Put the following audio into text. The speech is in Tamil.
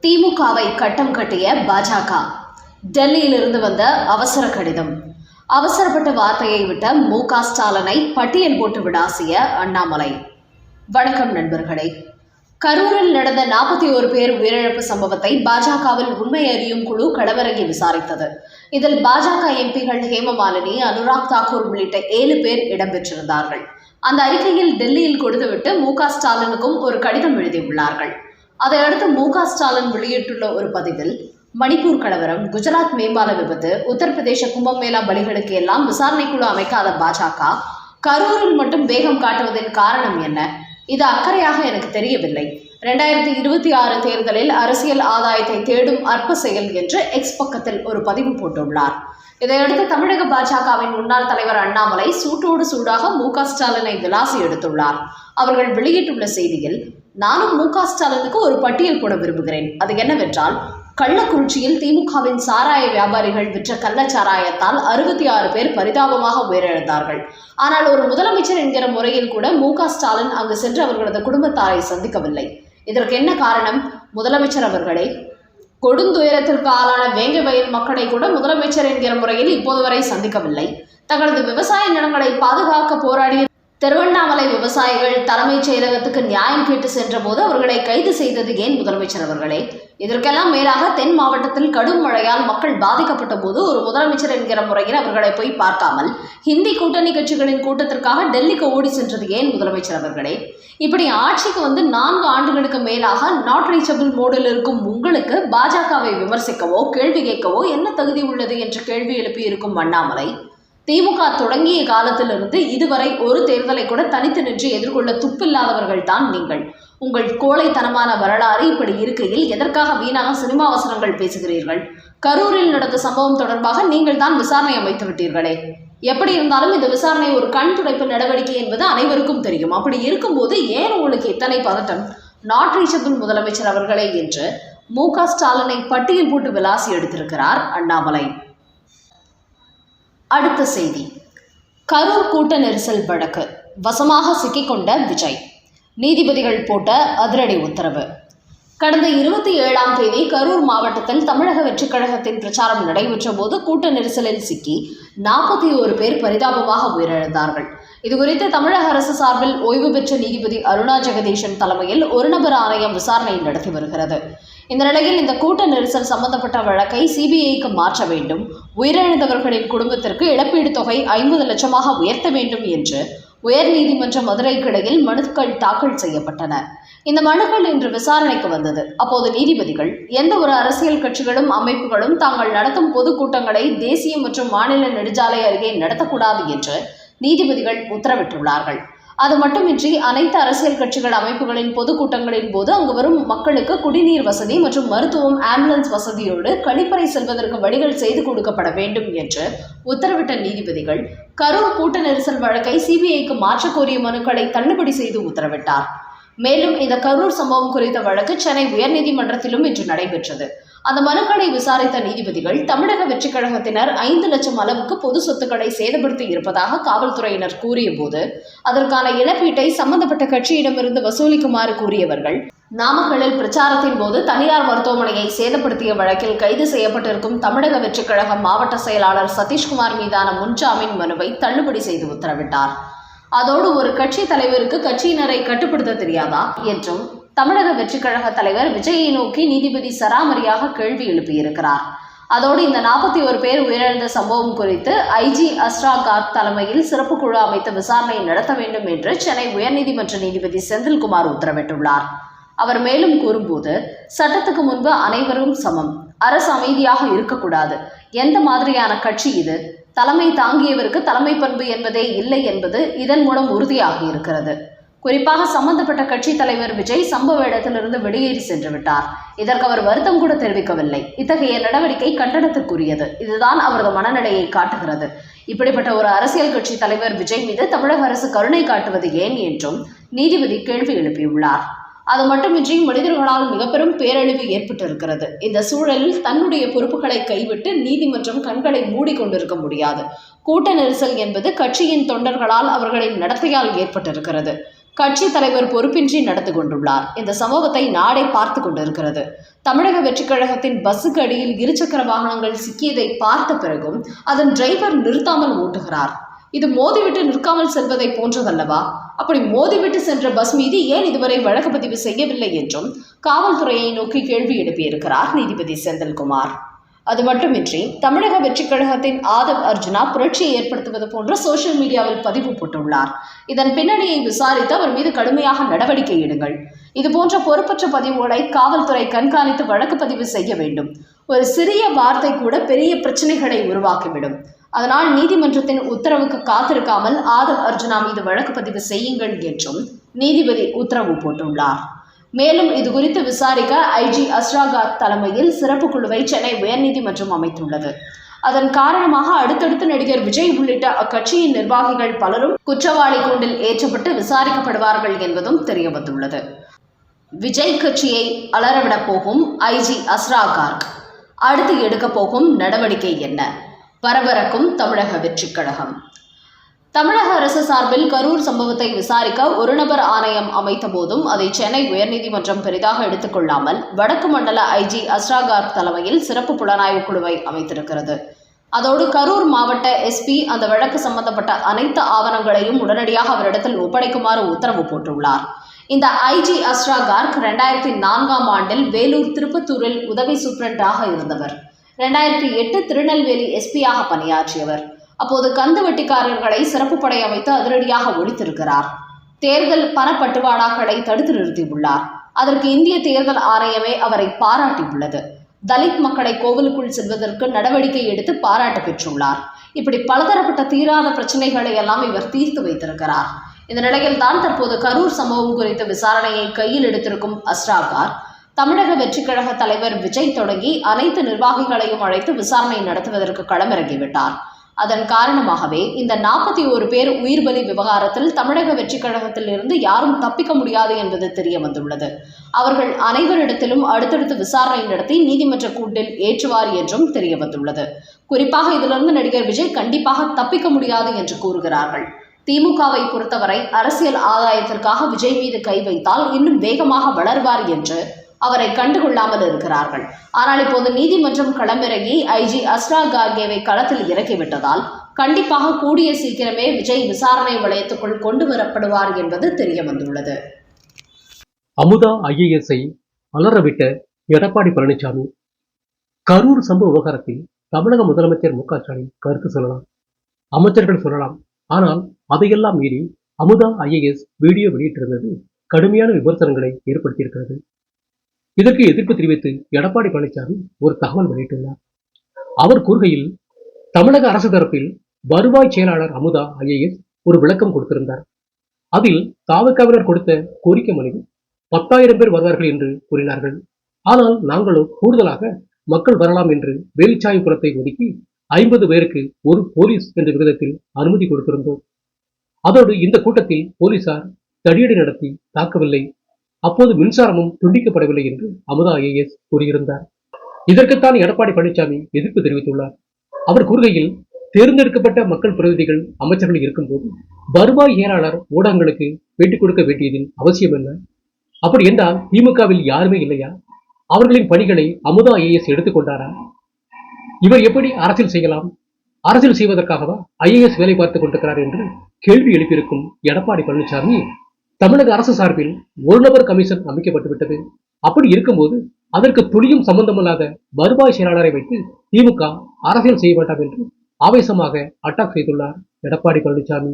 திமுகவை கட்டம் கட்டிய பாஜக. டெல்லியிலிருந்து வந்த அவசர கடிதம். அவசரப்பட்ட வார்த்தையை விட்ட மு.க. ஸ்டாலினை பட்டியல் போட்டு விடாசிய அண்ணாமலை. வணக்கம் நண்பர்களே. கரூரில் நடந்த 41 பேர் உயிரிழப்பு சம்பவத்தை பாஜகவில் உண்மை அறியும் குழு களமிறங்கி விசாரித்தது. இதில் பாஜக எம்பிகள் ஹேமமாலினி, அனுராக் தாக்கூர் உள்ளிட்ட 7 பேர் இடம்பெற்றிருந்தார்கள். அந்த அறிக்கையில் டெல்லியில் கொடுத்துவிட்டு மு.க. ஸ்டாலினுக்கும் ஒரு கடிதம் எழுதியுள்ளார்கள். அதையடுத்து மு.க. ஸ்டாலின் வெளியிட்டுள்ள ஒரு பதிவில், மணிப்பூர் கலவரம், குஜராத் மேம்பால விபத்து, உத்தரப்பிரதேச கும்பமேளா பலிகளுக்கு எல்லாம் விசாரணை குழு அமைக்காத பாஜக கரூரில் மட்டும் வேகம் காட்டுவதன் காரணம் என்ன? இது அக்கறையாக எனக்கு தெரியவில்லை. 2026 தேர்தலில் அரசியல் ஆதாயத்தை தேடும் அற்ப செயல் என்று எக்ஸ் பக்கத்தில் ஒரு பதிவு போட்டுள்ளார். இதையடுத்து தமிழக பாஜகவின் முன்னாள் தலைவர் அண்ணாமலை சூட்டோடு சூடாக மு.க. ஸ்டாலினை விளாசி எடுத்துள்ளார். அவர்கள் வெளியிட்டுள்ள செய்தியில், நானும் மு.க. ஸ்டாலினுக்கு ஒரு பட்டியல் போட விரும்புகிறேன். அது என்னவென்றால், கள்ளக்குறிச்சியில் திமுகவின் சாராய வியாபாரிகள் விற்ற கள்ளச்சாராயத்தால் 66 பேர் பரிதாபமாக உயிரிழந்தார்கள். ஆனால் ஒரு முதலமைச்சர் என்கிற முறையில் கூட மு.க. ஸ்டாலின் அங்கு சென்று அவர்களது குடும்பத்தாரை சந்திக்கவில்லை. இதற்கு என்ன காரணம்? முதலமைச்சர் அவர்களே, கொடுந்துயரத்திற்கு ஆளான வேங்கை வயல் மக்களை கூட முதலமைச்சர் என்கிற முறையில் இப்போது வரை சந்திக்கவில்லை. தங்களது விவசாய நிலங்களை பாதுகாக்க போராடிய திருவண்ணாமலை விவசாயிகள் தலைமைச் செயலகத்துக்கு நியாயம் கேட்டு சென்ற போது அவர்களை கைது செய்தது ஏன் முதலமைச்சர் அவர்களே? இதற்கெல்லாம் மேலாக தென் மாவட்டத்தில் கடும் மழையால் மக்கள் பாதிக்கப்பட்ட போது ஒரு முதலமைச்சர் என்கிற முறையில் அவர்களை போய் பார்க்காமல் ஹிந்தி கூட்டணி கட்சிகளின் கூட்டத்திற்காக டெல்லிக்கு ஓடி சென்றது ஏன் முதலமைச்சர் அவர்களே? இப்படி ஆட்சிக்கு வந்து 4 ஆண்டுகளுக்கு மேலாக நாட் ரீச்சபிள் மோடில் இருக்கும் உங்களுக்கு பாஜகவை விமர்சிக்கவோ கேள்வி கேட்கவோ என்ன தகுதி உள்ளது என்று கேள்வி எழுப்பி இருக்கும் அண்ணாமலை, திமுக தொடங்கிய காலத்திலிருந்து இதுவரை ஒரு தேர்தலை கூட தனித்து நின்று எதிர்கொள்ள துப்பில்லாதவர்கள் தான் நீங்கள். உங்கள் கோழைத்தனமான வரலாறு இப்படி இருக்கையில் எதற்காக வீணாக சினிமா வசனங்கள் பேசுகிறீர்கள்? கரூரில் நடந்த சம்பவம் தொடர்பாக நீங்கள் தான் விசாரணை அமைத்து விட்டீர்களே. எப்படி இருந்தாலும் இந்த விசாரணை ஒரு கண் துடைப்பு நடவடிக்கை என்பது அனைவருக்கும் தெரியும். அப்படி இருக்கும்போது ஏன் உங்களுக்கு இத்தனை பதட்டம்? நாட் ரீச்சபிள் முதலமைச்சர் அவர்களே என்று மு.க. ஸ்டாலினை பட்டியல் போட்டு விளாசி எடுத்திருக்கிறார் அண்ணாமலை. அடுத்த செய்தி. கரூர் கூட்ட நெரிசல் வழக்கு வசமாக சிக்கிக்கொண்ட விஜய். நீதிபதிகள் போட்ட அதிரடி உத்தரவு. கடந்த 27ஆம் தேதி கரூர் மாவட்டத்தில் தமிழக வெற்றிக் கழகத்தின் பிரச்சாரம் நடைபெற்ற போது கூட்ட நெரிசலில் சிக்கி 41 பேர் பரிதாபமாக உயிரிழந்தார்கள். இதுகுறித்து தமிழக அரசு சார்பில் ஓய்வு பெற்ற நீதிபதி அருணா ஜெகதீஷன் தலைமையில் ஒரு நபர் ஆணையம் விசாரணை நடத்தி வருகிறது. இந்த நிலையில் இந்த கூட்ட நெரிசல் சம்பந்தப்பட்ட வழக்கை சிபிஐக்கு மாற்ற வேண்டும், உயிரிழந்தவர்களின் குடும்பத்திற்கு இழப்பீடு தொகை 50 லட்சமாக உயர்த்த வேண்டும் என்று உயர்நீதிமன்ற மதுரை கிளையில் மனுக்கள் தாக்கல் செய்யப்பட்டன. இந்த மனுக்கள் இன்று விசாரணைக்கு வந்தது. அப்போது நீதிபதிகள், எந்த ஒரு அரசியல் கட்சிகளும் அமைப்புகளும் தாங்கள் நடத்தும் பொதுக்கூட்டங்களை தேசிய மற்றும் மாநில நெடுஞ்சாலை அருகே நடத்தக்கூடாது என்று நீதிபதிகள் உத்தரவிட்டுள்ளார்கள். அது மட்டுமின்றி அனைத்து அரசியல் கட்சிகள் அமைப்புகளின் பொதுக்கூட்டங்களின் போது அங்கு வரும் மக்களுக்கு குடிநீர் வசதி மற்றும் மருத்துவம், ஆம்புலன்ஸ் வசதியோடு கழிப்பறை செல்வதற்கு வழிகள் செய்து கொடுக்கப்பட வேண்டும் என்று உத்தரவிட்ட நீதிபதிகள் கரூர் கூட்ட நெரிசல் வழக்கை சிபிஐக்கு மாற்றக் கோரிய மனுக்களை தள்ளுபடி செய்து உத்தரவிட்டார். மேலும் இந்த கரூர் சம்பவம் குறித்த வழக்கு சென்னை உயர்நீதிமன்றத்திலும் இன்று நடைபெற்றது. அந்த மனுக்களை விசாரித்த நீதிபதிகள், தமிழக வெற்றிக் கழகத்தினர் 5 லட்சம் அளவுக்கு பொது சொத்துக்களை சேதப்படுத்தி இருப்பதாக காவல்துறையினர் கூறிய போது அதற்கான இழப்பீட்டை சம்பந்தப்பட்ட கட்சியிடமிருந்து வசூலிக்குமாறு கூறியவர்கள், நாமக்கல்லில் பிரச்சாரத்தின் போது தனியார் மருத்துவமனையை சேதப்படுத்திய வழக்கில் கைது செய்யப்பட்டிருக்கும் தமிழக வெற்றிக் கழக மாவட்ட செயலாளர் சதீஷ்குமார் மீதான முன்ஜாமீன் மனுவை தள்ளுபடி செய்து உத்தரவிட்டார். அதோடு ஒரு கட்சி தலைவருக்கு கட்சியினரை கட்டுப்படுத்த தெரியாதா என்றும் தமிழக வெற்றிக் கழக தலைவர் விஜயை நோக்கி நீதிபதி சராமரியாக கேள்வி எழுப்பியிருக்கிறார். அதோடு இந்த 41 பேர் உயிரிழந்த சம்பவம் குறித்து ஐஜி அஸ்ரா கார்க் தலைமையில் சிறப்பு குழு அமைத்து விசாரணை நடத்த வேண்டும் என்று சென்னை உயர்நீதிமன்ற நீதிபதி செந்தில்குமார் உத்தரவிட்டுள்ளார். அவர் மேலும் கூறும்போது, சட்டத்துக்கு முன்பு அனைவரும் சமம், அரசு அமைதியாக இருக்கக்கூடாது. எந்த மாதிரியான கட்சி இது? தலைமை தாங்கியவருக்கு தலைமை பண்பு என்பதே இல்லை என்பது இதன் மூலம் உறுதியாகி இருக்கிறது. குறிப்பாக சம்பந்தப்பட்ட கட்சி தலைவர் விஜய் சம்பவ இடத்திலிருந்து வெளியேறி சென்று விட்டார். இதற்கு அவர் வருத்தம் கூட தெரிவிக்கவில்லை. இத்தகைய நடவடிக்கை கண்டனத்துக்குரியது. இதுதான் அவரது மனநிலையை காட்டுகிறது. இப்படிப்பட்ட ஒரு அரசியல் கட்சி தலைவர் விஜய் மீது தமிழக அரசு கருணை காட்டுவது ஏன் என்றும் நீதிபதி கேள்வி எழுப்பியுள்ளார். அது மட்டுமின்றி மனிதர்களால் மிக பெரும் பேரழிவு ஏற்பட்டிருக்கிறது. இந்த சூழலில் தன்னுடைய பொறுப்புகளை கைவிட்டு நீதிமன்றம் கண்களை மூடிக்கொண்டிருக்க முடியாது. கூட்ட நெரிசல் என்பது கட்சியின் தொண்டர்களால் அவர்களின் நடத்தையால் ஏற்பட்டிருக்கிறது. கட்சி தலைவர் பொறுப்பின்றி நடந்து கொண்டுள்ளார். இந்த சம்பவத்தை நாடே பார்த்து கொண்டிருக்கிறது. தமிழக வெற்றிக் கழகத்தின் பஸ்ஸுக்கு அடியில் இருசக்கர வாகனங்கள் சிக்கியதை பார்த்த பிறகும் அதன் டிரைவர் நிறுத்தாமல் ஓட்டுகிறார். இது மோதிவிட்டு நிற்காமல் செல்வதை போன்றதல்லவா? அப்படி மோதிவிட்டு சென்ற பஸ் மீது ஏன் இதுவரை வழக்கு பதிவு செய்யவில்லை என்றும் காவல்துறையை நோக்கி கேள்வி எழுப்பியிருக்கிறார் நீதிபதி செந்தில்குமார். அது மட்டுமின்றி தமிழக வெற்றிக் கழகத்தின் ஆதவ் அர்ஜுனா புரட்சியை ஏற்படுத்துவது போன்ற சோசியல் மீடியாவில் பதிவு போட்டுள்ளார். இதன் பின்னணியை விசாரித்து அவர் மீது கடுமையாக நடவடிக்கை எடுங்கள். இதுபோன்ற பொறுப்பற்ற பதிவுகளை காவல்துறை கண்காணித்து வழக்கு பதிவு செய்ய வேண்டும். ஒரு சிறிய வார்த்தை கூட பெரிய பிரச்சனைகளை உருவாக்கிவிடும். அதனால் நீதிமன்றத்தின் உத்தரவுக்கு காத்திருக்காமல் ஆதவ் அர்ஜுனா மீது வழக்கு பதிவு செய்யுங்கள் என்றும் நீதிபதி உத்தரவு போட்டுள்ளார். மேலும் இதுகுறித்து விசாரிக்க ஐஜி அஸ்ராகார் தலைமையில் சிறப்பு குழுவை சென்னை உயர்நீதிமன்றம் அமைத்துள்ளது. அதன் காரணமாக அடுத்தடுத்து நடிகர் விஜய் உள்ளிட்ட அக்கட்சியின் நிர்வாகிகள் பலரும் குற்றவாளி கூண்டில் ஏற்றப்பட்டு விசாரிக்கப்படுவார்கள் என்பதும் தெரியவந்துள்ளது. விஜய் கட்சியை அலறவிடப் போகும் ஐஜி அஸ்ராகார் அடுத்து எடுக்க போகும் நடவடிக்கை என்ன? பரபரக்கும் தமிழக வெற்றிக் கழகம். தமிழக அரசு சார்பில் கரூர் சம்பவத்தை விசாரிக்க ஒரு நபர் ஆணையம் அமைத்த போதும் அதை சென்னை உயர்நீதிமன்றம் பெரிதாக எடுத்துக்கொள்ளாமல் வடக்கு மண்டல ஐஜி அஸ்ராகார் தலைமையில் சிறப்பு புலனாய்வு குழுவை அமைத்திருக்கிறது. அதோடு கரூர் மாவட்ட எஸ்பி அந்த வழக்கு சம்பந்தப்பட்ட அனைத்து ஆவணங்களையும் உடனடியாக அவரிடத்தில் ஒப்படைக்குமாறு உத்தரவு போட்டுள்ளார். இந்த ஐஜி அஸ்ராகார் 2004ஆம் ஆண்டில் வேலூர் திருப்பத்தூரில் உதவி சூப்பரண்டாக இருந்தவர். 2008 திருநெல்வேலி எஸ்பியாக பணியாற்றியவர். அப்போது கந்து வெட்டிக்காரர்களை சிறப்பு படை அமைத்து அதிரடியாக ஒழித்திருக்கிறார். தேர்தல் பணப்பட்டுவாடாக்களை தடுத்து நிறுத்தியுள்ளார். அதற்கு இந்திய தேர்தல் ஆணையமே அவரை பாராட்டியுள்ளது. தலித் மக்களை கோவிலுக்குள் செல்வதற்கு நடவடிக்கை எடுத்து பாராட்டு பெற்றுள்ளார். இப்படி பலதரப்பட்ட தீராத பிரச்சனைகளை எல்லாம் இவர் தீர்த்து வைத்திருக்கிறார். இந்த நிலையில் தான் தற்போது கரூர் சம்பவம் குறித்த விசாரணையை கையில் எடுத்திருக்கும் அஸ்ராகார் தமிழக வெற்றிக் கழக தலைவர் விஜய் தொடங்கி அனைத்து நிர்வாகிகளையும் அழைத்து விசாரணை நடத்துவதற்கு களமிறங்கிவிட்டார். அதன் காரணமாகவே இந்த 41 பேர் உயிர் பலி விவகாரத்தில் தமிழக வெற்றிக் கழகத்தில் இருந்து யாரும் தப்பிக்க முடியாது என்பது தெரிய வந்துள்ளது. அவர்கள் அனைவரிடத்திலும் அடுத்தடுத்து விசாரணை நடத்தி நீதிமன்ற கூண்டில் ஏற்றுவார் என்றும் தெரிய வந்துள்ளது. குறிப்பாக இதிலிருந்து நடிகர் விஜய் கண்டிப்பாக தப்பிக்க முடியாது என்று கூறுகிறார்கள். திமுகவை பொறுத்தவரை அரசியல் ஆதாயத்திற்காக விஜய் மீது கை வைத்தால் இன்னும் வேகமாக வளர்வார் என்று அவரை கண்டுகொள்ளாமல் இருக்கிறார்கள். ஆனால் இப்போது நீதிமன்றம் களமிறங்கி ஐஜி அஸ்ராகார்கேவை களத்தில் இறக்கிவிட்டதால் கண்டிப்பாக கூடிய சீக்கிரமே விஜய் விசாரணை வளையத்துக்குள் கொண்டு வரப்படுவார் என்பது தெரிய வந்துள்ளது. அமுதா ஐஏஎஸ்ஐ அலறவிட்ட எடப்பாடி பழனிசாமி. கரூர் சம்பவ விவகாரத்தில் தமிழக முதலமைச்சர் மு.க.ஸ்டாலின் கருத்து சொல்லலாம், அமைச்சர்கள் சொல்லலாம். ஆனால் அதையெல்லாம் மீறி அமுதா ஐஏஎஸ் வீடியோ வெளியிட்டிருந்தது கடுமையான விமர்சனங்களை ஏற்படுத்தியிருக்கிறது. இதற்கு எதிர்ப்பு தெரிவித்து எடப்பாடி பழனிசாமி ஒரு தகவல் வெளியிட்டுள்ளார். அவர் கூறுகையில், தமிழக அரசு தரப்பில் வருவாய் செயலாளர் அமுதா ஐஏஎஸ் ஒரு விளக்கம் கொடுத்திருந்தார். அதில் தாவகாவினர் கொடுத்த கோரிக்கை மனுவில் 10,000 பேர் வருவார்கள் என்று கூறினார்கள். ஆனால் நாங்களோ கூடுதலாக மக்கள் வரலாம் என்று வேலுச்சாமிபுரத்தை ஒதுக்கி 50 பேருக்கு ஒரு போலீஸ் என்ற விகிதத்தில் அனுமதி கொடுத்திருந்தோம். அதோடு இந்த கூட்டத்தில் போலீசார் தடியடி நடத்தி தாக்கவில்லை. அப்போது மின்சாரமும் துண்டிக்கப்படவில்லை என்று அமுதா ஐஏஎஸ் கூறியிருந்தார். இதற்குத்தான் எடப்பாடி பழனிசாமி எதிர்ப்பு தெரிவித்துள்ளார். அவர் கூறுகையில், தேர்ந்தெடுக்கப்பட்ட மக்கள் பிரதிநிதிகள் அமைச்சர்கள் இருக்கும்போது வருவாய் செயலாளர் ஊடகங்களுக்கு பேட்டி கொடுக்க வேண்டியதின் அவசியம் என்ன? அப்படி என்றால் திமுகவில் யாருமே இல்லையா? அவர்களின் பணிகளை அமுதா ஐஏஎஸ் எடுத்துக்கொண்டாரா? இவர் எப்படி அரசியல் செய்யலாம்? அரசியல் செய்வதற்காகவா ஐஏஎஸ் வேலை பார்த்துக் கொண்டிருக்கிறார் என்று கேள்வி எழுப்பியிருக்கும் எடப்பாடி பழனிசாமி, தமிழக அரசு சார்பில் ஒரு நபர் கமிஷன் அமைக்கப்பட்டுவிட்டது. அப்படி இருக்கும்போது அதற்கு துளியும் சம்பந்தமில்லாத வருவாய் செயலாளரை வைத்து திமுக அரசியல் செய்ய வேண்டாம் என்று ஆவேசமாக அட்டாக் செய்துள்ளார் எடப்பாடி பழனிசாமி.